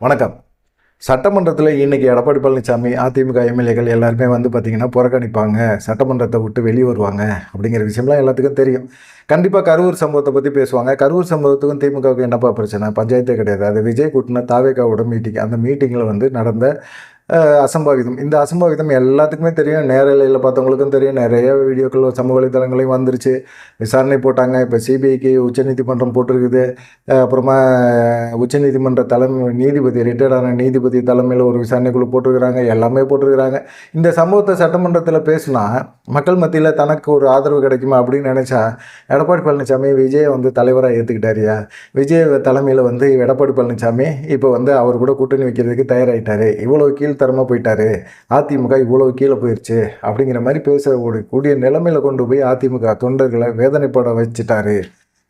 வணக்கம். சட்டமன்றத்தில் இன்றைக்கி எடப்பாடி பழனிசாமி, அதிமுக எம்எல்ஏக்கள் எல்லாருமே வந்து பார்த்திங்கன்னா புறக்கணிப்பாங்க, சட்டமன்றத்தை விட்டு வெளியே வருவாங்க அப்படிங்கிற விஷயம்லாம் எல்லாத்துக்கும் தெரியும். கண்டிப்பாக கரூர் சம்பவத்தை பற்றி பேசுவாங்க. கரூர் சம்பவத்துக்கும் திமுகவுக்கும் என்னப்பா பிரச்சனை? பஞ்சாயத்தே கிடையாது. அது விஜய் கூட்டின தாவேகாவோட மீட்டிங். அந்த மீட்டிங்கில் வந்து நடந்த அசம்பாவிதம். இந்த அசம்பாவிதம் எல்லாத்துக்குமே தெரியும். நேரலையில் பார்த்தவங்களுக்கும் தெரியும். நிறைய வீடியோக்கள் சமூக வலைதளங்களையும் வந்துருச்சு. விசாரணை போட்டாங்க. இப்போ சிபிஐக்கு உச்சநீதிமன்றம் போட்டிருக்குது. அப்புறமா உச்சநீதிமன்ற நீதிபதி, ரிட்டையர்டான நீதிபதி தலைமையில் ஒரு விசாரணை குழு போட்டிருக்கிறாங்க. எல்லாமே போட்டிருக்கிறாங்க. இந்த சம்பவத்தை சட்டமன்றத்தில் பேசினா மக்கள் மத்தியில் தனக்கு ஒரு ஆதரவு கிடைக்குமா அப்படின்னு நினச்சா, எடப்பாடி பழனிசாமி விஜயை வந்து தலைவராக ஏற்றுக்கிட்டாரியா? விஜய் தலைமையில் வந்து எடப்பாடி பழனிசாமி இப்போ வந்து அவர் கூட கூட்டணி வைக்கிறதுக்கு தயாராகிட்டார். இவ்வளோ கீழ்த்தரமாக போயிட்டாரு, அதிமுக இவ்வளோ கீழே போயிடுச்சு அப்படிங்கிற மாதிரி பேசக்கூடிய நிலைமையில் கொண்டு போய் அதிமுக தொண்டர்களை வேதனைப்பட வச்சுட்டாரு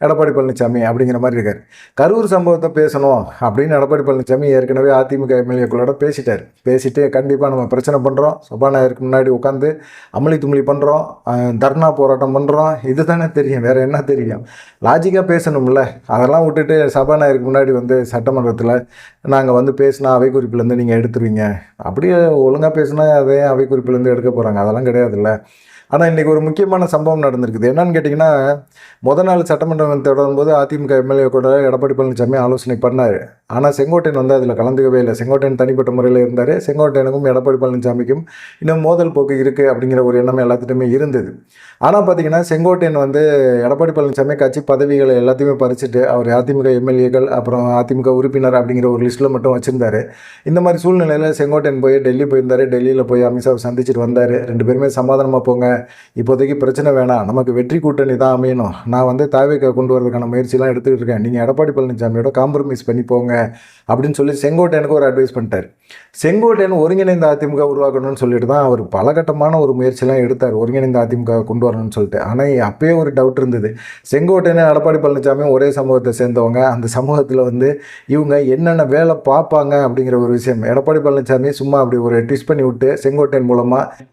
எடப்பாடி பழனிசாமி அப்படிங்கிற மாதிரி இருக்கார். கரூர் சம்பவத்தை பேசணும் அப்படின்னு எடப்பாடி பழனிசாமி ஏற்கனவே அதிமுக எம்எல்ஏக்களோட பேசிட்டு கண்டிப்பாக நம்ம பிரச்சனை பண்ணுறோம், சபாநாயகருக்கு முன்னாடி உட்காந்து அமளி துமளி பண்ணுறோம், தர்ணா போராட்டம் பண்ணுறோம், இது தானே தெரியும், வேறு என்ன தெரியும்? லாஜிக்காக பேசணும்ல. அதெல்லாம் விட்டுட்டு சபாநாயகருக்கு முன்னாடி வந்து சட்டமன்றத்தில் நாங்கள் வந்து பேசினா அவை குறிப்பிலேருந்து நீங்கள் எடுத்துருவீங்க, அப்படியே ஒழுங்காக பேசினா அதே அவை குறிப்பிலேருந்து எடுக்க போகிறாங்க, அதெல்லாம் கிடையாதுல்ல. ஆனால் இன்றைக்கி ஒரு முக்கியமான சம்பவம் நடந்திருக்குது. என்னன்னு கேட்டிங்கன்னா, நாள் சட்டமன்றம் தொடரும்போது அதிமுக எம்எல்ஏ கூட எடப்பாடி பழனிசாமி ஆலோசனை பண்ணார். ஆனால் செங்கோட்டையன் வந்து அதில் கலந்துக்கவே இல்லை. செங்கோட்டையன் தனிப்பட்ட முறையில் இருந்தார். செங்கோட்டையனுக்கும் எடப்பாடி பழனிசாமிக்கும் இன்னும் மோதல் போக்கு இருக்குது அப்படிங்கிற ஒரு எண்ணம் எல்லாத்துட்டுமே இருந்தது. ஆனால் பார்த்திங்கன்னா, செங்கோட்டையன் வந்து எடப்பாடி பழனிசாமி கட்சி பதவிகளை எல்லாத்தையுமே பறிச்சுட்டு அவர் அதிமுக எம்எல்ஏக்கள் அப்புறம் அதிமுக உறுப்பினர் அப்படிங்கிற ஒரு லிஸ்ட்டில் மட்டும் வச்சுருந்தார். இந்த மாதிரி சூழ்நிலையில் செங்கோட்டையன் போய் டெல்லி போயிருந்தார். டெல்லியில் போய் அமித்ஷாவை சந்திச்சுட்டு வந்தார். 2 பேருமே சமாதானமாக போங்க, இப்போதைக்கு பிரச்சனை வேணாம், நமக்கு வெற்றி கூட்டணி தான் அமையணும், நான் வந்து தாவேகா கொண்டு வரதுக்கான முயற்சிலாம் எடுத்துக்கிட்டு இருக்கேன், நீங்கள் எடப்பாடி பழனிசாமியோட காம்ப்ரமைஸ் பண்ணி போங்க அப்படின்னு சொல்லி செங்கோட்டையனுக்கு ஒரு அட்வைஸ் பண்ணிட்டார். செங்கோட்டையன் ஒருங்கிணைந்த அதிமுக உருவாக்கணும்னு சொல்லிட்டு தான் அவர் பலகட்டமான ஒரு முயற்சிலாம் எடுத்தார், ஒருங்கிணைந்த அதிமுக கொண்டு வரணும்னு சொல்லிட்டு. ஆனால் அப்பயே ஒரு டவுட் இருந்தது. செங்கோட்டையன் எடப்பாடி பழனிசாமியும் ஒரே சமூகத்தை சேர்ந்தவங்க. அந்த சமூகத்தில் வந்து இவங்க என்னென்ன வேலை பார்ப்பாங்க அப்படிங்கிற ஒரு விஷயம் எடப்பாடி பழனிசாமி சும்மா அப்படி ஒரு ட்விஸ்ட் பண்ணி விட்டு செங்கோட்டையன் மூலமாக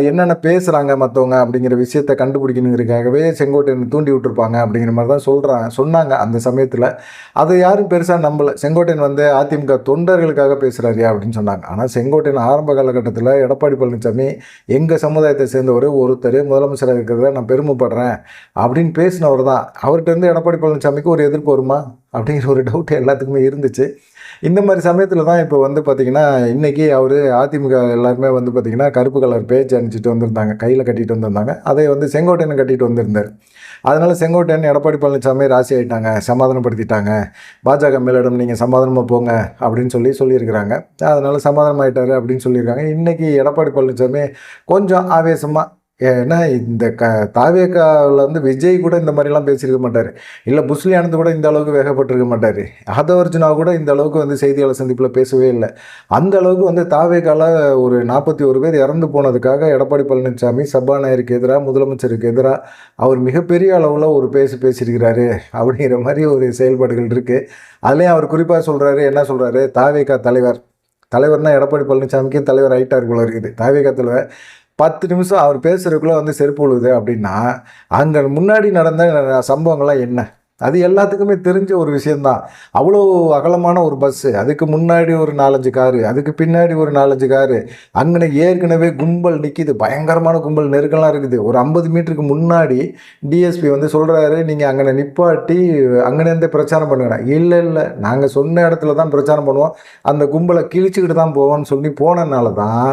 என்னென்ன பேசுகிறாங்க மற்றவங்க அப்படிங்கிற விஷயத்தை கண்டுபிடிக்கணுங்கிறதுக்காகவே செங்கோட்டையன் தூண்டி விட்டுருப்பாங்க அப்படிங்கிற மாதிரி தான் சொன்னாங்க அந்த சமயத்தில். அதை யாரும் பெருசாக நம்பலை. செங்கோட்டையன் வந்து அதிமுக தொண்டர்களுக்காக பேசுகிறாரியா அப்படின்னு சொன்னாங்க. ஆனால் செங்கோட்டையன் ஆரம்ப காலகட்டத்தில் எடப்பாடி பழனிசாமி எங்கள் சமுதாயத்தை சேர்ந்தவர் ஒருத்தர் முதலமைச்சராக இருக்கிறத நான் பெருமைப்படுறேன் அப்படின்னு பேசினவர் தான். அவர்கிட்ட இருந்து எடப்பாடி பழனிசாமிக்கு ஒரு எதிர்ப்பு வருமா அப்படிங்கிற ஒரு டவுட் எல்லாத்துக்குமே இருந்துச்சு. இந்த மாதிரி சமயத்தில் தான் இப்போ வந்து பார்த்திங்கன்னா, இன்றைக்கி அவர் அதிமுக எல்லாருமே வந்து பார்த்திங்கன்னா கருப்பு கலர் பேட்ச் அணிச்சிட்டு வந்திருந்தாங்க, கையில் கட்டிட்டு வந்திருந்தாங்க. அதை வந்து செங்கோட்டையன் கட்டிட்டு வந்திருந்தார். அதனால் செங்கோட்டையன் எடப்பாடி பழனிசாமி ராசி ஆகிட்டாங்க, சமாதானப்படுத்திட்டாங்க, பாஜக மேலிடம் நீங்கள் சமாதானமாக போங்க அப்படின்னு சொல்லியிருக்கிறாங்க. அதனால் சமாதானம் ஆகிட்டார் அப்படின்னு சொல்லியிருக்காங்க. இன்றைக்கி எடப்பாடி பழனிசாமி கொஞ்சம் ஆவேசமாக, ஏன்னா இந்த தாவேகாவில் வந்து விஜய் கூட இந்த மாதிரிலாம் பேசியிருக்க மாட்டார், இல்லை புஸ்லி ஆனந்த் கூட இந்த அளவுக்கு வேகப்பட்டிருக்க மாட்டார், ஆதவர்ஜுனா கூட இந்த அளவுக்கு வந்து செய்தியாளர் சந்திப்பில் பேசவே இல்லை. அந்த அளவுக்கு வந்து தாவேகாவில் ஒரு 41 பேர் இறந்து போனதுக்காக எடப்பாடி பழனிசாமி சபாநாயகருக்கு எதிராக, முதலமைச்சருக்கு எதிராக அவர் மிகப்பெரிய அளவில் ஒரு பேசியிருக்கிறாரு அப்படிங்கிற மாதிரி ஒரு செயல்பாடுகள் இருக்குது. அதுலேயும் அவர் குறிப்பாக சொல்கிறாரு, என்ன சொல்கிறாரு, தாவேகா தலைவர்னால் எடப்பாடி பழனிசாமிக்கு தலைவர் ஆகிட்டார் போல இருக்குது. தாவேகா தலைவர் 10 நிமிஷம் அவர் பேசுகிறதுக்குள்ளே வந்து செருப்பு விழுது அப்படின்னா, அங்கே முன்னாடி நடந்த சம்பவங்கள்லாம் என்ன? அது எல்லாத்துக்குமே தெரிஞ்ச ஒரு விஷயந்தான். அவ்வளோ அகலமான ஒரு பஸ்ஸு, அதுக்கு முன்னாடி ஒரு 4-5 காரு, அதுக்கு பின்னாடி ஒரு 4-5 காரு, அங்கே ஏற்கனவே கும்பல் நிற்கிது, பயங்கரமான கும்பல் நெருக்கெல்லாம் இருக்குது. ஒரு 50 மீட்டருக்கு முன்னாடி டிஎஸ்பி வந்து சொல்கிறாரு, நீங்கள் அங்கே நிப்பாட்டி அங்கேருந்தே பிரச்சாரம் பண்ணுங்க. இல்லை நாங்கள் சொன்ன இடத்துல தான் பிரச்சாரம் பண்ணுவோம், அந்த கும்பலை கிழிச்சிக்கிட்டு தான் போவோம்னு சொல்லி போனதுனால தான்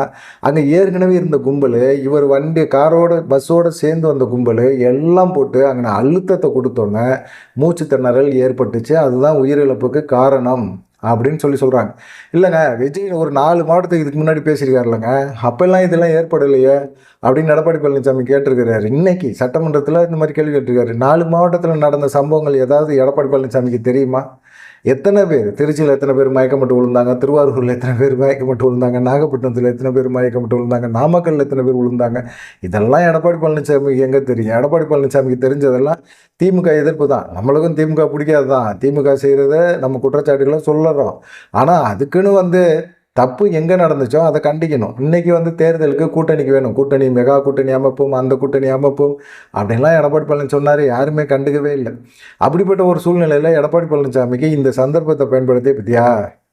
அங்கே ஏற்கனவே இருந்த கும்பல், இவர் வண்டி காரோடு பஸ்ஸோடு சேர்ந்து வந்த கும்பல் எல்லாம் போட்டு அங்கே அழுத்தத்தை கொடுத்தோன்னே மூச்சு திணறல் ஏற்பட்டுச்சு. அதுதான் உயிரிழப்புக்கு காரணம் அப்படின்னு சொல்கிறாங்க. இல்லைங்க, விஜய் ஒரு 4 மாவட்டத்துக்கு இதுக்கு முன்னாடி பேசியிருக்காருலங்க, அப்போல்லாம் இதெல்லாம் ஏற்படலையே அப்படின்னு எடப்பாடி பழனிசாமி கேட்டிருக்கிறாரு. இன்றைக்கி சட்டமன்றத்தில் இந்த மாதிரி கேள்வி கேட்டிருக்காரு. 4 மாவட்டத்தில் நடந்த சம்பவங்கள் ஏதாவது எடப்பாடி பழனிசாமிக்கு தெரியுமா? எத்தனை பேர் திருச்சியில் எத்தனை பேர் மயக்கப்பட்டு விழுந்தாங்க, திருவாரூரில் எத்தனை பேர் மயக்கப்பட்டு விழுந்தாங்க, நாகப்பட்டினத்தில் எத்தனை பேர் மயக்கப்பட்டு விழுந்தாங்க, நாமக்கல்லில் எத்தனை பேர் விழுந்தாங்க, இதெல்லாம் எடப்பாடி பழனிசாமிக்கு எங்கே தெரியும்? எடப்பாடி பழனிசாமிக்கு தெரிஞ்சதெல்லாம் திமுக எதிர்ப்பு தான். நம்மளுக்கும் திமுக பிடிக்காது தான். திமுக செய்கிறத நம்ம குற்றச்சாட்டுகளை சொல்லறோம். ஆனால் அதுக்குன்னு வந்து தப்பு எங்கே நடந்துச்சோ அதை கண்டிக்கணும். இன்றைக்கி வந்து தேர்தலுக்கு கூட்டணிக்கு வேணும், கூட்டணி மெகா கூட்டணி அமைப்போம், அந்த கூட்டணி அமைப்போம் அப்படின்லாம் எடப்பாடி பழனிசாமி சொன்னார். யாருமே கண்டுக்கவே இல்லை. அப்படிப்பட்ட ஒரு சூழ்நிலையில் எடப்பாடி பழனிசாமிக்கு இந்த சந்தர்ப்பத்தை பயன்படுத்தி, பற்றியா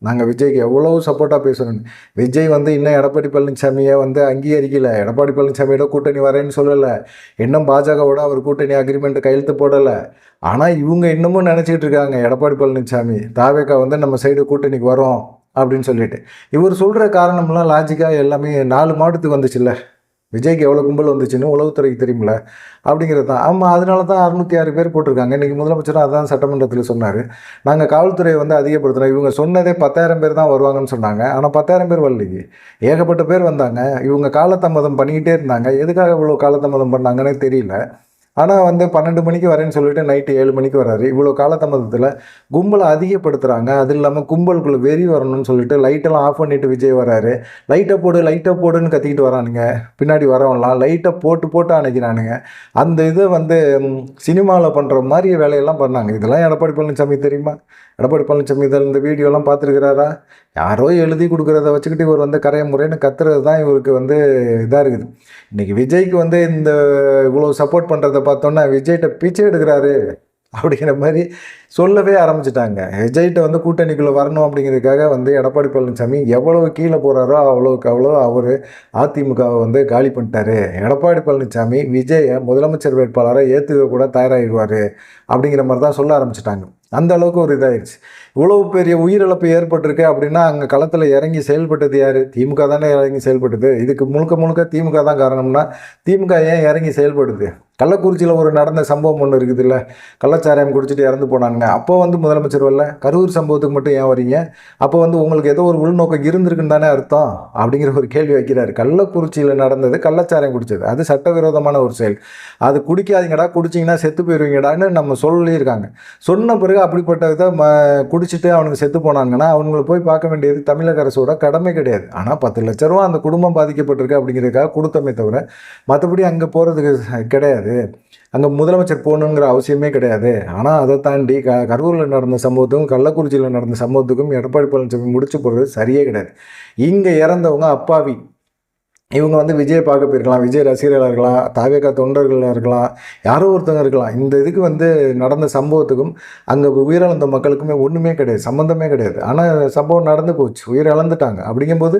நாங்கள் விஜய்க்கு எவ்வளோ சப்போர்ட்டாக பேசுகிறோம். விஜய் வந்து இன்னும் எடப்பாடி பழனிசாமியை வந்து அங்கீகரிக்கலை, எடப்பாடி பழனிசாமியோட கூட்டணி வரேன்னு சொல்லலை, இன்னும் பாஜகவோட அவர் கூட்டணி அக்ரிமெண்ட் கையெழுத்து போடலை. ஆனால் இவங்க இன்னமும் நினச்சிக்கிட்டு இருக்காங்க எடப்பாடி பழனிசாமி தாவேக்கா வந்து நம்ம சைடு கூட்டணிக்கு வரோம் அப்படின்னு சொல்லிட்டு. இவர் சொல்கிற காரணம்லாம் லாஜிக்காக எல்லாமே 4 மாவட்டத்துக்கு வந்துச்சுல்ல, விஜய்க்கு எவ்வளோ கும்பல் வந்துச்சுன்னு உளவுத்துறைக்கு தெரியுமில்ல அப்படிங்கிறது தான். ஆமாம், அதனால தான் 606 பேர் போட்டிருக்காங்க. இன்றைக்கி முதலமைச்சரும் அதான் சட்டமன்றத்தில் சொன்னார். நாங்கள் காவல்துறையை வந்து அதிகப்படுத்தினோம். இவங்க சொன்னதே 10,000 பேர் தான் வருவாங்கன்னு சொன்னாங்க. ஆனால் 10,000 பேர் வரலையே, ஏகப்பட்ட பேர் வந்தாங்க. இவங்க காலதாமதம் பண்ணிக்கிட்டே இருந்தாங்க. எதுக்காக இவ்வளோ காலதாமதம் பண்ணாங்கன்னே தெரியல. ஆனால் வந்து 12 மணிக்கு வரேன்னு சொல்லிட்டு நைட்டு 7 மணிக்கு வர்றாரு. இவ்வளோ காலதாமதத்தில் கும்பலை அதிகப்படுத்துகிறாங்க. அது இல்லாமல் கும்பலுக்குள்ளே வெறி வரணும்னு சொல்லிட்டு லைட்டெல்லாம் ஆஃப் பண்ணிவிட்டு விஜய் வராரு. லைட்டை போடுன்னு கத்திக்கிட்டு வரானுங்க. பின்னாடி வரவன்லாம் லைட்டை போட்டு அணைக்கிறானுங்க. அந்த இதை வந்து சினிமாவில் பண்ணுற மாதிரி வேலையெல்லாம் பண்ணாங்க. இதெல்லாம் எடப்பாடி பழனிசாமி தெரியுமா? எடப்பாடி பழனிசாமி இதில் இந்த வீடியோலாம் பார்த்துருக்கிறாரா? யாரோ எழுதி கொடுக்குறத வச்சுக்கிட்டு இவர் வந்து கரையை முறைன்னு கத்துறது தான் இவருக்கு வந்து இதாக இருக்குது. இன்றைக்கி விஜய்க்கு வந்து இந்த இவ்வளோ சப்போர்ட் பண்ணுறதை பார்த்தோன்னா விஜய்கிட்ட பிச்சை எடுக்கிறாரு அப்படிங்கிற மாதிரி சொல்லவே ஆரம்பிச்சிட்டாங்க. விஜய்கிட்ட வந்து கூட்டணிக்குள்ளே வரணும் அப்படிங்கிறதுக்காக வந்து எடப்பாடி பழனிசாமி எவ்வளோ கீழே போகிறாரோ அவ்வளோ அவர் அதிமுகவை வந்து காலி பண்ணிட்டாரு. எடப்பாடி பழனிசாமி விஜயை முதலமைச்சர் வேட்பாளரை ஏற்றுக்க கூட தயாராகிடுவார் அப்படிங்கிற மாதிரி தான் சொல்ல ஆரம்பிச்சிட்டாங்க. அந்த அளவுக்கு ஒரு இதாகிடுச்சு. இவ்வளோ பெரிய உயிரிழப்பு ஏற்பட்டிருக்கு அப்படின்னா அங்கே களத்தில் இறங்கி செயல்பட்டது யார்? திமுக தானே இறங்கி செயல்படுது. இதுக்கு முழுக்க திமுக தான் காரணம்னா திமுக ஏன் இறங்கி செயல்படுது? கள்ளக்குறிச்சியில் ஒரு நடந்த சம்பவம் ஒன்று இருக்குது இல்லை, கள்ளச்சாராயம் குடிச்சிட்டு இறந்து போனாங்க. அப்போ வந்து முதலமைச்சர் வரல, கரூர் சம்பவத்துக்கு மட்டும் ஏன் வரீங்க? அப்போ வந்து உங்களுக்கு ஏதோ ஒரு உள்நோக்கம் இருந்திருக்குன்னு தானே அர்த்தம் அப்படிங்கிற ஒரு கேள்வி வைக்கிறாரு. கள்ளக்குறிச்சியில் நடந்தது கள்ளச்சாராயம் குடித்தது, அது சட்டவிரோதமான ஒரு செயல். அது குடிக்காதீங்கடா, குடிச்சிங்கன்னா செத்து போயிடுவீங்கடான்னு நம்ம சொல்லியிருக்காங்க. சொன்ன பிறகு அப்படிப்பட்ட இதை குடிச்சிட்டு அவனுக்கு செத்து போனாங்கன்னா அவங்களை போய் பார்க்க வேண்டியது தமிழக அரசோட கடமை கிடையாது. ஆனால் 10 லட்ச ரூபா அந்த குடும்பம் பாதிக்கப்பட்டிருக்கு அப்படிங்கிறதுக்காக கொடுத்தமே தவிர மற்றபடி அங்கே போகிறதுக்கு கிடையாது. அங்கே முதலமைச்சர் போகணுங்கிற அவசியமே கிடையாது. ஆனால் அதை தாண்டி கரூரில் நடந்த சம்பவத்துக்கும் கள்ளக்குறிச்சியில் நடந்த சம்பவத்துக்கும் எடப்பாடி பழனிசாமி முடிச்சு போடுறது சரியே கிடையாது. இங்கே இறந்தவங்க அப்பாவி, இவங்க வந்து விஜயை பார்க்க போயிருக்கலாம், விஜய் ரசிகர்களாக இருக்கலாம், தாவேக்கா தொண்டர்களாக இருக்கலாம், யாரோ ஒருத்தவங்க இருக்கலாம். இந்த இதுக்கு வந்து நடந்த சம்பவத்துக்கும் அங்கே உயிரிழந்த மக்களுக்குமே ஒன்றுமே கிடையாது, சம்மந்தமே கிடையாது. ஆனால் சம்பவம் நடந்து போச்சு, உயிரிழந்துட்டாங்க. அப்படிங்கும்போது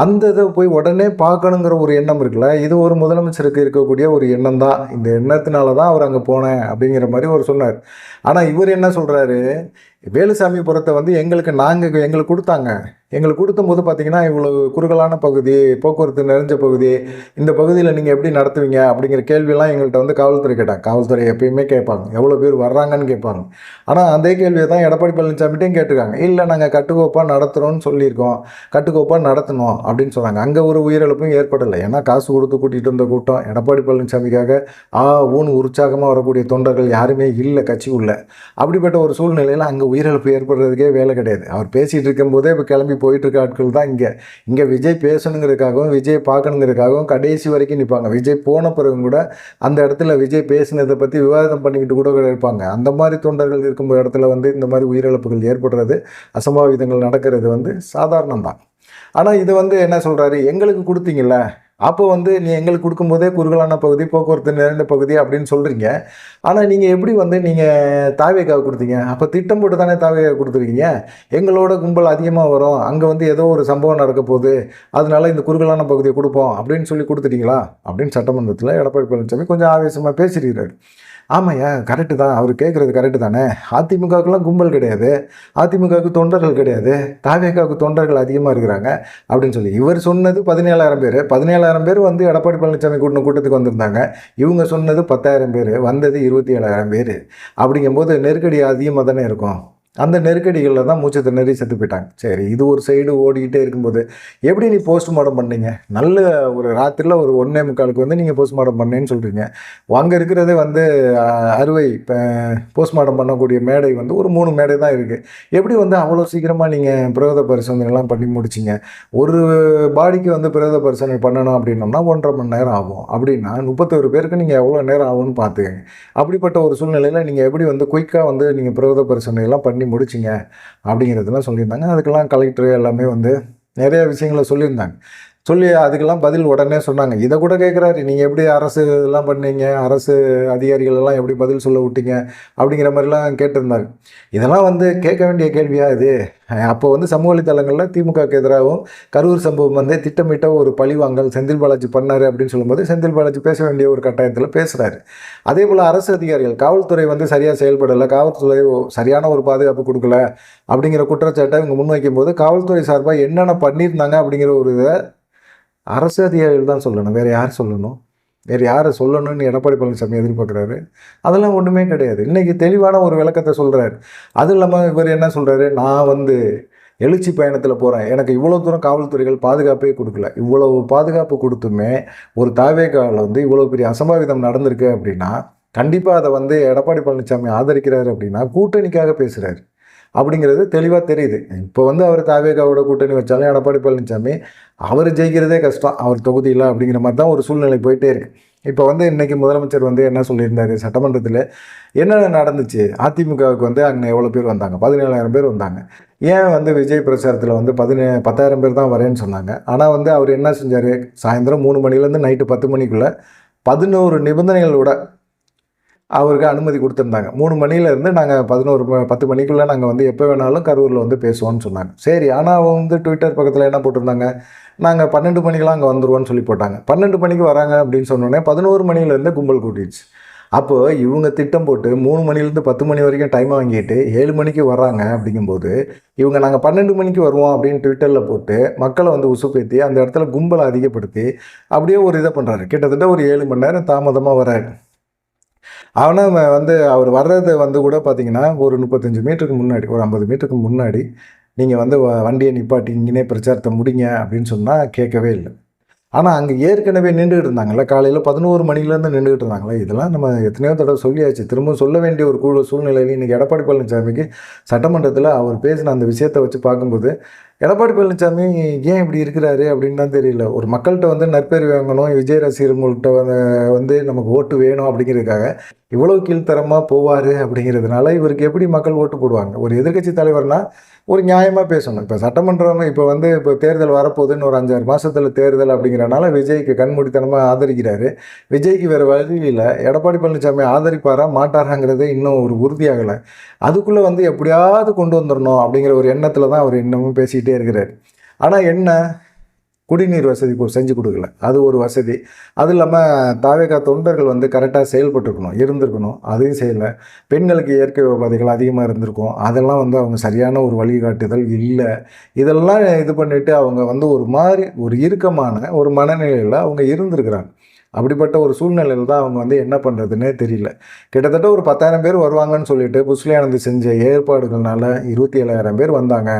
அந்த இதை போய் உடனே பார்க்கணுங்கிற ஒரு எண்ணம் இருக்குல்ல, இது ஒரு முதலமைச்சருக்கு இருக்கக்கூடிய ஒரு எண்ணம் தான். இந்த எண்ணத்தினால தான் அவர் அங்கே போனேன் அப்படிங்கிற மாதிரி அவர் சொன்னார். ஆனால் இவர் என்ன சொல்கிறாரு, வேலுசாமிபுரத்தை வந்து எங்களுக்கு கொடுத்தாங்க. எங்களுக்கு கொடுக்கும்போது பார்த்தீங்கன்னா இவ்வளோ குறுகலான பகுதி, போக்குவரத்து நிறைஞ்ச பகுதி, இந்த பகுதியில் நீங்கள் எப்படி நடத்துவீங்க அப்படிங்கிற கேள்வியெல்லாம் எங்கள்கிட்ட வந்து காவல்துறை கேட்டாங்க. காவல்துறை எப்பயுமே கேட்பாங்க, எவ்வளோ பேர் வர்றாங்கன்னு கேட்பாங்க. ஆனால் அதே கேள்வியை தான் எடப்பாடி பழனிசாமிட்டையும் கேட்டிருக்காங்க. இல்லை, நாங்கள் கட்டுக்கோப்பாக நடத்துகிறோன்னு சொல்லியிருக்கோம், கட்டுக்கோப்பாக நடத்தணும் அப்படின்னு சொன்னாங்க. அங்கே ஒரு உயிரிழப்பும் ஏற்படலை. ஏன்னா காசு கொடுத்து கூட்டிகிட்டு வந்த கூட்டம் எடப்பாடி பழனிசாமிக்காக ஊன்னு உற்சாகமாக வரக்கூடிய தொண்டர்கள் யாருமே இல்லை கட்சி உள்ள. அப்படிப்பட்ட ஒரு சூழ்நிலையில் அங்கே உயிரிழப்பு ஏற்படுறதுக்கே வேலை கிடையாது. அவர் பேசிகிட்டு இருக்கும்போதே இப்போ கிளம்பி போயிட்டுருக்க ஆட்கள் தான் இங்கே விஜய் பேசணுங்கிறதுக்காகவும் விஜய் பார்க்கணுங்கிறதுக்காகவும் கடைசி வரைக்கும் நிற்பாங்க. விஜய் போன பிறகும் கூட அந்த இடத்துல விஜய் பேசினதை பற்றி விவாதம் பண்ணிக்கிட்டு கூட இருப்பாங்க. அந்த மாதிரி தொண்டர்கள் இருக்கும் இடத்துல வந்து இந்த மாதிரி உயிரிழப்புகள் ஏற்படுறது, அசம்பாவிதங்கள் நடக்கிறது வந்து சாதாரணம் தான். ஆனால் இது வந்து என்ன சொல்கிறாரு, எங்களுக்கு கொடுத்தீங்கல்ல, அப்போ வந்து நீ எங்களுக்கு கொடுக்கும்போதே குறுகலான பகுதி, போக்குவரத்து நிறைந்த பகுதி அப்படின்னு சொல்கிறீங்க. ஆனால் நீங்கள் எப்படி வந்து நீங்கள் தாவேக்காவை கொடுத்தீங்க? அப்போ திட்டம் போட்டு தானே தாவேக்கா கொடுத்துருக்கீங்க. எங்களோட கும்பல் அதிகமாக வரும், அங்கே வந்து ஏதோ ஒரு சம்பவம் நடக்க போகுது, அதனால இந்த குறுகலான பகுதியை கொடுப்போம் அப்படின்னு சொல்லி கொடுத்துட்டீங்களா அப்படின்னு சட்டமன்றத்தில் எடப்பாடி பழனிசாமி கொஞ்சம் ஆவேசமாக பேசியிருக்கிறார். ஆமாய்யா, கரெக்டு தான், அவர் கேட்குறது கரெக்டு தானே. அதிமுகவுக்குலாம் கும்பல் கிடையாது, அதிமுகவுக்கு தொண்டர்கள் கிடையாது, தாவேக்காவுக்கு தொண்டர்கள் அதிகமாக இருக்கிறாங்க அப்படின்னு சொல்லி இவர் சொன்னது 17,000 பேர். 17,000 பேர் வந்து எடப்பாடி பழனிசாமி கூட்டத்துக்கு வந்திருந்தாங்க. இவங்க சொன்னது 10,000 பேர், வந்தது 27,000 பேர். அப்படிங்கும்போது நெருக்கடி அதிகமாக தானே இருக்கும். அந்த நெருக்கடிகளில் தான் மூச்சு திணறி செத்து போயிட்டாங்க. சரி, இது ஒரு சைடு ஓடிக்கிட்டே இருக்கும்போது எப்படி நீ போஸ்ட்மார்ட்டம் பண்ணீங்க? நல்ல ஒரு ராத்திரியில் ஒரு 1:45 வந்து நீங்கள் போஸ்ட்மார்ட்டம் பண்ணேன்னு சொல்கிறீங்க. அங்கே இருக்கிறதே வந்து அறுவை போஸ்ட்மார்ட்டம் பண்ணக்கூடிய மேடை வந்து ஒரு 3 மேடை தான் இருக்குது. எப்படி வந்து அவ்வளோ சீக்கிரமாக நீங்கள் பிரேத பரிசோதனைலாம் பண்ணி முடிச்சிங்க? ஒரு பாடிக்கு வந்து பிரேத பரிசோதனை பண்ணணும் அப்படின்னோம்னா 1.5 மணி நேரம் ஆகும். அப்படின்னா 31 பேருக்கு நீங்கள் எவ்வளோ நேரம் ஆகும்னு பார்த்துக்கங்க. அப்படிப்பட்ட ஒரு சூழ்நிலையில் நீங்கள் எப்படி வந்து குயிக்காக வந்து நீங்கள் பிரேத பரிசோதனைலாம் பண்ணி முடிச்சிங்க அப்படிங்கிறதுலாம் சொல்லியிருந்தாங்க. அதுக்கெல்லாம் கலெக்டர் எல்லாமே வந்து நிறைய விஷயங்களை சொல்லியிருந்தாங்க. சொல்லி அதுக்கெல்லாம் பதில் உடனே சொன்னாங்க. இதை கூட கேட்குறாரு, நீங்கள் எப்படி அரசு இதெல்லாம் பண்ணீங்க, அரசு அதிகாரிகள் எல்லாம் எப்படி பதில் சொல்ல விட்டீங்க அப்படிங்கிற மாதிரிலாம் கேட்டிருந்தாங்க. இதெல்லாம் வந்து கேட்க வேண்டிய கேள்வியா இது? அப்போ வந்து சமூக வலைத்தளங்களில் திமுகவுக்கு எதிராகவும் கரூர் சம்பவம் வந்து திட்டமிட்ட ஒரு பழிவாங்கல் செந்தில் பாலாஜி பண்ணார் அப்படின்னு சொல்லும்போது செந்தில் பாலாஜி பேச வேண்டிய ஒரு கட்டாயத்தில் பேசுகிறாரு. அதே போல் அரசு அதிகாரிகள் காவல்துறை வந்து சரியாக செயல்படலை, காவல்துறை சரியான ஒரு பாதுகாப்பு கொடுக்கல அப்படிங்கிற குற்றச்சாட்டை இவங்க முன்வைக்கும் போது காவல்துறை சார்பாக என்னென்ன பண்ணியிருந்தாங்க அப்படிங்கிற ஒரு இதை அரசு அதிகாரிகள் தான் சொல்லணும். வேறு யார் சொல்லணும்? வேறு யாரை சொல்லணும்னு எடப்பாடி பழனிசாமி எதிர்பார்க்குறாரு? அதெல்லாம் ஒன்றுமே கிடையாது. இன்றைக்கி தெளிவான ஒரு விளக்கத்தை சொல்கிறார். அதுவும் இல்லாமல் இவர் என்ன சொல்கிறாரு, நான் வந்து எழுச்சி பயணத்தில் போகிறேன், எனக்கு இவ்வளோ தூரம் காவல்துறைகள் பாதுகாப்பே கொடுக்கல, இவ்வளவு பாதுகாப்பு கொடுத்துமே ஒரு தாவேகாவில் வந்து இவ்வளோ பெரிய அசம்பாவிதம் நடந்திருக்கு அப்படின்னா கண்டிப்பாக அதை வந்து எடப்பாடி பழனிசாமி ஆதரிக்கிறாரு அப்படின்னா கூட்டணிக்காக பேசுகிறாரு அப்படிங்கிறது தெளிவாக தெரியுது. இப்போ வந்து அவர் தாவேகாவோட கூட்டணி வச்சாலும் எடப்பாடி பழனிசாமி அவர் ஜெயிக்கிறதே கஷ்டம் அவர் தொகுதியில் அப்படிங்கிற மாதிரி தான் ஒரு சூழ்நிலை போயிட்டே இருக்குது. இப்போ வந்து இன்றைக்கி முதலமைச்சர் வந்து என்ன சொல்லியிருந்தார், சட்டமன்றத்தில் என்ன நடந்துச்சு, அதிமுகவுக்கு வந்து அங்கே எவ்வளோ பேர் வந்தாங்க, 17,000 பேர் வந்தாங்க. ஏன் வந்து விஜய் பிரச்சாரத்தில் வந்து 10,000 பேர் தான் வரேன்னு சொன்னாங்க. ஆனால் வந்து அவர் என்ன செஞ்சார், சாயந்தரம் 3 மணிலேருந்து நைட்டு 10 மணிக்குள்ளே 11 நிபந்தனைகளோட அவருக்கு அனுமதி கொடுத்துருந்தாங்க. 3 மணிலேருந்து நாங்கள் 10 மணிக்குள்ளே நாங்கள் வந்து எப்போ வேணாலும் கரூரில் வந்து பேசுவோம்னு சொன்னாங்க. சரி, ஆனால் அவங்க வந்து ட்விட்டர் பக்கத்தில் என்ன போட்டிருந்தாங்க, நாங்கள் 12 மணிக்கெலாம் அங்கே வந்துடுவோன்னு சொல்லி போட்டாங்க. 12 மணிக்கு வராங்க அப்படின்னு சொன்னோடனே 11 மணிலேருந்து கும்பல் கூட்டிடுச்சு. அப்போது இவங்க திட்டம் போட்டு 3 மணிலேருந்து 10 மணி வரைக்கும் டைம் வாங்கிட்டு 7 மணிக்கு வர்றாங்க. அப்படிங்கும்போது இவங்க நாங்கள் 12 மணிக்கு வருவோம் அப்படின்னு ட்விட்டரில் போட்டு மக்களை வந்து உசுப்பேற்றி அந்த இடத்துல கும்பலை அதிகப்படுத்தி அப்படியே ஒரு இதை பண்ணுறாரு. கிட்டத்தட்ட ஒரு 7 மணி நேரம் தாமதமாக வர்றாரு. ஆனால் வந்து அவர் வர்றது வந்து கூட பார்த்தீங்கன்னா ஒரு 35 மீட்டருக்கு முன்னாடி, ஒரு 50 மீட்டருக்கு முன்னாடி நீங்கள் வந்து வண்டியை நிப்பாட்டி இங்கேனே பிரச்சாரத்தை முடிங்க அப்படின்னு சொன்னால் கேட்கவே இல்லை. ஆனால் அங்கே ஏற்கனவே நின்றுட்டு இருந்தாங்கல்ல, காலையில் 11 மணிலேருந்து நின்றுட்டு இருந்தாங்களே, இதெல்லாம் நம்ம எத்தனையோ தடவை சொல்லியாச்சு. திரும்ப சொல்ல வேண்டிய ஒரு சூழ்நிலையில் இன்றைக்கி எடப்பாடி பழனிசாமிக்கு சட்டமன்றத்தில் அவர் பேசின அந்த விஷயத்தை வச்சு பார்க்கும்போது எடப்பாடி பழனிசாமி ஏன் இப்படி இருக்கிறாரு அப்படின்னு தான் தெரியல. ஒரு மக்கள்கிட்ட வந்து நற்பேர் வாங்கணும், விஜய் ரசிகர்கள்கிட்ட வந்து நமக்கு ஓட்டு வேணும் அப்படிங்கிறதுக்காக இவ்வளோ கீழ்த்தரமாக போவார் அப்படிங்கிறதுனால இவருக்கு எப்படி மக்கள் ஓட்டு போடுவாங்க? ஒரு எதிர்க்கட்சி தலைவர்னால் ஒரு நியாயமாக பேசணும். இப்போ சட்டமன்றம் இப்போ தேர்தல் வரப்போகுதுன்னு ஒரு 5-6 மாதத்தில் தேர்தல் அப்படிங்கிறனால விஜய்க்கு கண்மூடித்தனமாக ஆதரிக்கிறாரு. விஜய்க்கு வேறு வழியில் எடப்பாடி பழனிசாமி ஆதரிப்பாரா மாட்டாராங்கிறது இன்னும் ஒரு உறுதியாகலை. அதுக்குள்ளே வந்து எப்படியாவது கொண்டு வந்துடணும் அப்படிங்கிற ஒரு எண்ணத்தில் தான் அவர் இன்னமும் பேசிக்கிட்டே இருக்கிறார். ஆனால் என்ன, குடிநீர் வசதி செஞ்சு கொடுக்கல, அது ஒரு வசதி. அது இல்லாமல் தாவேகா தொண்டர்கள் வந்து கரெக்டாக இருந்திருக்கணும், அதையும் செய்யலை. பெண்களுக்கு இயற்கை உபாதைகள் அதிகமாக இருந்திருக்கும், அதெல்லாம் வந்து அவங்க சரியான ஒரு வழிகாட்டுதல் இல்லை. இதெல்லாம் இது பண்ணிவிட்டு அவங்க வந்து ஒரு இறுக்கமான ஒரு மனநிலையில் அவங்க இருந்திருக்கிறாங்க. அப்படிப்பட்ட ஒரு சூழ்நிலையில் தான் அவங்க வந்து என்ன பண்ணுறதுன்னே தெரியல. கிட்டத்தட்ட ஒரு 10,000 பேர் வருவாங்கன்னு சொல்லிட்டு புஸ்லியானந்த் செஞ்ச ஏற்பாடுகள்னால 27,000 பேர் வந்தாங்க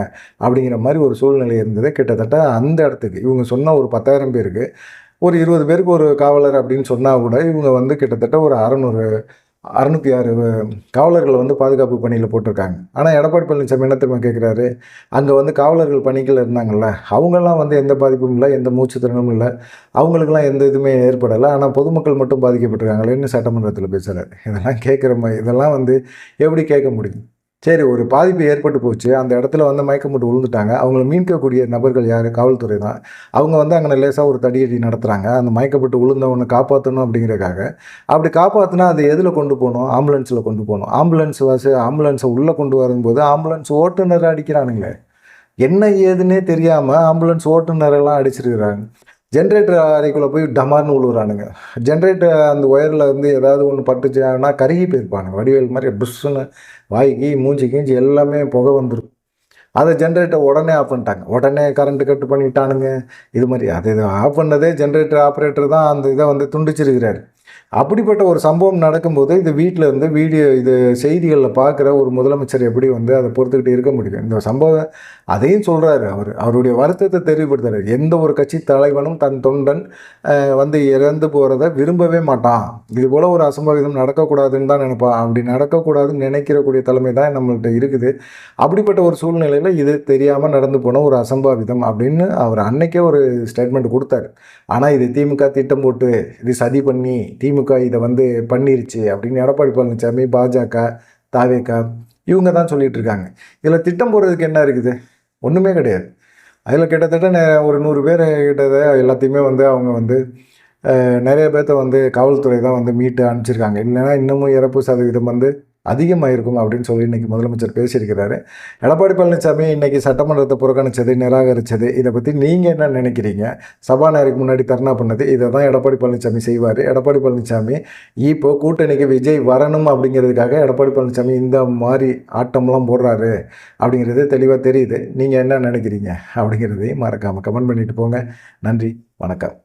அப்படிங்கிற மாதிரி ஒரு சூழ்நிலை இருந்தது. கிட்டத்தட்ட அந்த இடத்துக்கு இவங்க சொன்ன ஒரு 10,000 பேருக்கு ஒரு 20 பேருக்கு ஒரு காவலர் அப்படின்னு சொன்னால் கூட இவங்க வந்து கிட்டத்தட்ட ஒரு 606 காவலர்கள் வந்து பாதுகாப்பு பணியில் போட்டிருக்காங்க. ஆனால் எடப்பாடி பழனிசாமி என்ன திரும்ப கேட்குறாரு, அங்கே வந்து காவலர்கள் பணிகள் இருந்தாங்கள்ல, அவங்கெல்லாம் வந்து எந்த பாதிப்பும் இல்லை, எந்த மூச்சு திறனும் இல்லை, அவங்களுக்கெல்லாம் எந்த இதுவுமே ஏற்படலை, ஆனால் பொதுமக்கள் மட்டும் பாதிக்கப்பட்டிருக்காங்களேன்னு சட்டமன்றத்தில் பேசுகிறார். இதெல்லாம் கேட்குற மாதிரி இதெல்லாம் வந்து எப்படி கேட்க முடியும்? சரி, ஒரு பாதிப்பு ஏற்பட்டு போச்சு, அந்த இடத்துல வந்து மயக்கம் போட்டு விழுந்துட்டாங்க, அவங்கள மீட்கக்கூடிய நபர்கள் யார்? காவல்துறை தான். அவங்க வந்து அங்கே லேசாக ஒரு தடியடி நடத்துகிறாங்க, அந்த மயக்கப்பட்டு விழுந்தவனை காப்பாற்றணும் அப்படிங்கிறதுக்காக. அப்படி காப்பாற்றினா அது எதில் கொண்டு போகணும்? ஆம்புலன்ஸில் கொண்டு போகணும். ஆம்புலன்ஸை உள்ளே கொண்டு வரும்போது ஆம்புலன்ஸ் ஓட்டுநரை அடிக்கிறானுங்களே, என்ன ஏதுன்னே தெரியாமல் ஆம்புலன்ஸ் ஓட்டுநரெல்லாம் அடிச்சிருக்கிறாங்க. ஜென்ரேட்டர் அறைக்குள்ளே போய் டமார்னு விழுவுறானுங்க. ஜென்ரேட்டர் அந்த ஒயரில் வந்து ஏதாவது ஒன்று பட்டுச்சுன்னா கருகி போயிருப்பானுங்க. வடிவேல் மாதிரி புஷ்ஷுன்னு வாய்க்கு மூஞ்சி கீஞ்சி எல்லாமே புகை வந்துடும். அதை ஜென்ரேட்டர் உடனே ஆஃப் பண்ணிட்டாங்க. உடனே கரண்ட்டு கட்டு பண்ணிட்டானுங்க. இது மாதிரி அது ஆஃப் பண்ணதே ஜென்ரேட்டர் ஆப்ரேட்டர் தான் அந்த இதை வந்து துண்டிச்சிருக்கிறாரு. அப்படிப்பட்ட ஒரு சம்பவம் நடக்கும்போது இது வீட்டில் இருந்து இது செய்திகளில் பார்க்குற ஒரு முதலமைச்சர் எப்படி வந்து அதை பொறுத்துக்கிட்டு இருக்க முடியும்? இந்த சம்பவம் அதையும் சொல்கிறாரு, அவருடைய வருத்தத்தை தெரிவிப்படுத்துறாரு. எந்த ஒரு கட்சி தலைவனும் தன் தொண்டன் வந்து இறந்து போகிறத விரும்பவே மாட்டான். இது போல் ஒரு அசம்பாவிதம் நடக்கக்கூடாதுன்னு தான் நினைப்பான். அப்படி நடக்கக்கூடாதுன்னு நினைக்கிறக்கூடிய தலைமை தான் நம்மள்கிட்ட இருக்குது. அப்படிப்பட்ட ஒரு சூழ்நிலையில் இது தெரியாமல் நடந்து போன ஒரு அசம்பாவிதம் அப்படின்னு அவர் அன்னைக்கே ஒரு ஸ்டேட்மெண்ட் கொடுத்தாரு. ஆனால் இது திமுக திட்டம் போட்டு இது சதி பண்ணி திமுக இதை வந்து பண்ணிருச்சு அப்படின்னு எடப்பாடி பழனிசாமி, பாஜக, தாவேகா இவங்க தான் சொல்லிட்டு இருக்காங்க. இதில் திட்டம் போடுறதுக்கு என்ன இருக்குது? ஒன்றுமே கிடையாது. அதில் கிட்டத்தட்ட ஒரு 100 பேர் கிட்ட எல்லாத்தையுமே வந்து அவங்க வந்து நிறைய பேர்த்த வந்து காவல்துறை தான் வந்து மீட்டு அனுப்பிச்சிருக்காங்க. இல்லைன்னா இன்னமும் இறப்பு சதவீதம் வந்து அதிகமாயிருக்கும் அப்படின்னு சொல்லி இன்றைக்கி முதலமைச்சர் பேசியிருக்கிறாரு. எடப்பாடி பழனிசாமி இன்றைக்கி சட்டமன்றத்தை புறக்கணித்தது, நிராகரித்தது, இதை பற்றி நீங்கள் என்ன நினைக்கிறீங்க? சபாநாயகருக்கு முன்னாடி தர்ணா பண்ணது, இதை தான் எடப்பாடி பழனிசாமி செய்வார். எடப்பாடி பழனிசாமி இப்போ கூட்டணிக்கு விஜய் வரணும் அப்படிங்கிறதுக்காக எடப்பாடி பழனிசாமி இந்த மாதிரி ஆட்டம்லாம் போடுறாரு அப்படிங்கிறது தெளிவாக தெரியுது. நீங்கள் என்ன நினைக்கிறீங்க அப்படிங்கிறதையும் மறக்காமல் கமெண்ட் பண்ணிட்டு போங்க. நன்றி, வணக்கம்.